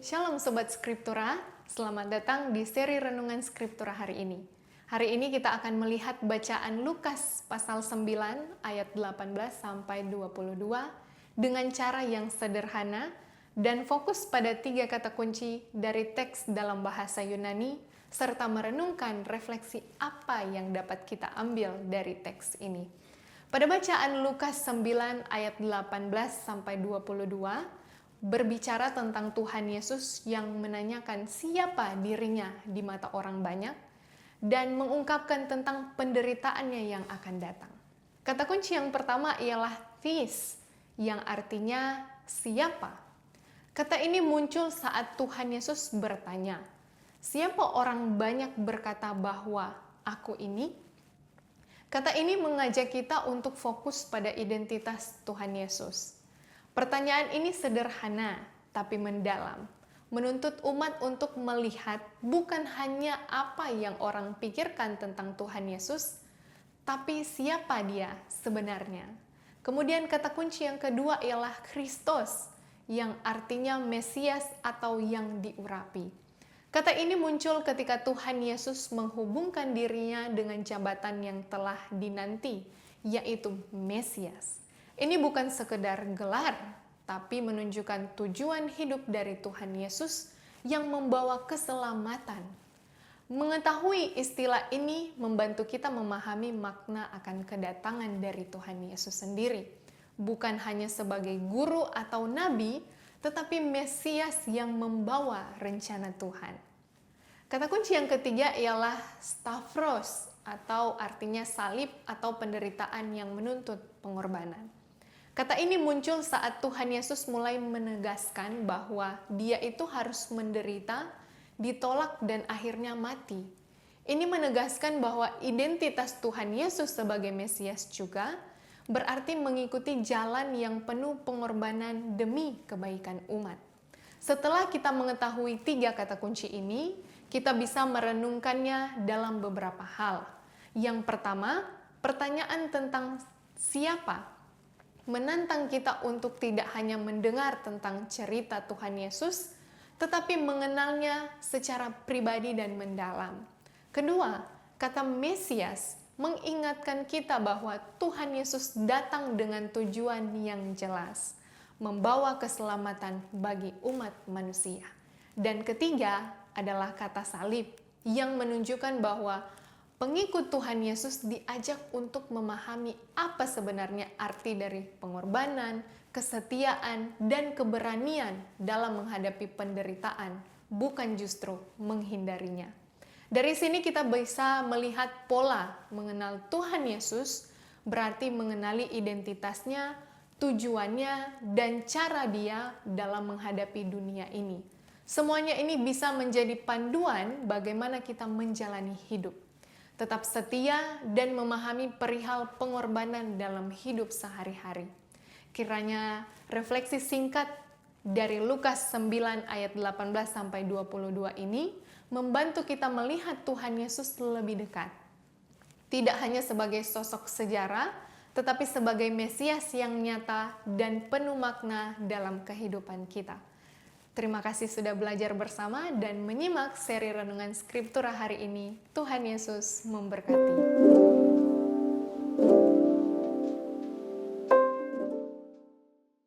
Shalom Sobat Skriptura, selamat datang di seri Renungan Skriptura hari ini. Hari ini kita akan melihat bacaan Lukas pasal 9 ayat 18 sampai 22 dengan cara yang sederhana dan fokus pada 3 kata kunci dari teks dalam bahasa Yunani serta merenungkan refleksi apa yang dapat kita ambil dari teks ini. Pada bacaan Lukas 9 ayat 18 sampai 22 berbicara tentang Tuhan Yesus yang menanyakan siapa dirinya di mata orang banyak dan mengungkapkan tentang penderitaannya yang akan datang. Kata kunci yang pertama ialah theis, yang artinya siapa. Kata ini muncul saat Tuhan Yesus bertanya, siapa orang banyak berkata bahwa aku ini? Kata ini mengajak kita untuk fokus pada identitas Tuhan Yesus. Pertanyaan ini sederhana, tapi mendalam, menuntut umat untuk melihat bukan hanya apa yang orang pikirkan tentang Tuhan Yesus, tapi siapa Dia sebenarnya. Kemudian kata kunci yang kedua ialah Kristos, yang artinya Mesias atau yang diurapi. Kata ini muncul ketika Tuhan Yesus menghubungkan dirinya dengan jabatan yang telah dinanti, yaitu Mesias. Ini bukan sekedar gelar, tapi menunjukkan tujuan hidup dari Tuhan Yesus yang membawa keselamatan. Mengetahui istilah ini membantu kita memahami makna akan kedatangan dari Tuhan Yesus sendiri. Bukan hanya sebagai guru atau nabi, tetapi Mesias yang membawa rencana Tuhan. Kata kunci yang ketiga ialah Stavros, atau artinya salib atau penderitaan yang menuntut pengorbanan. Kata ini muncul saat Tuhan Yesus mulai menegaskan bahwa Dia itu harus menderita, ditolak, dan akhirnya mati. Ini menegaskan bahwa identitas Tuhan Yesus sebagai Mesias juga berarti mengikuti jalan yang penuh pengorbanan demi kebaikan umat. Setelah kita mengetahui 3 kata kunci ini, kita bisa merenungkannya dalam beberapa hal. Yang pertama, pertanyaan tentang siapa menantang kita untuk tidak hanya mendengar tentang cerita Tuhan Yesus, tetapi mengenalnya secara pribadi dan mendalam. Kedua, kata Mesias mengingatkan kita bahwa Tuhan Yesus datang dengan tujuan yang jelas, membawa keselamatan bagi umat manusia. Dan ketiga adalah kata salib yang menunjukkan bahwa pengikut Tuhan Yesus diajak untuk memahami apa sebenarnya arti dari pengorbanan, kesetiaan, dan keberanian dalam menghadapi penderitaan, bukan justru menghindarinya. Dari sini kita bisa melihat pola mengenal Tuhan Yesus, berarti mengenali identitasnya, tujuannya, dan cara Dia dalam menghadapi dunia ini. Semuanya ini bisa menjadi panduan bagaimana kita menjalani hidup. Tetap setia dan memahami perihal pengorbanan dalam hidup sehari-hari. Kiranya refleksi singkat dari Lukas 9 ayat 18 sampai 22 ini membantu kita melihat Tuhan Yesus lebih dekat. Tidak hanya sebagai sosok sejarah, tetapi sebagai Mesias yang nyata dan penuh makna dalam kehidupan kita. Terima kasih sudah belajar bersama dan menyimak seri Renungan Skriptura hari ini. Tuhan Yesus memberkati.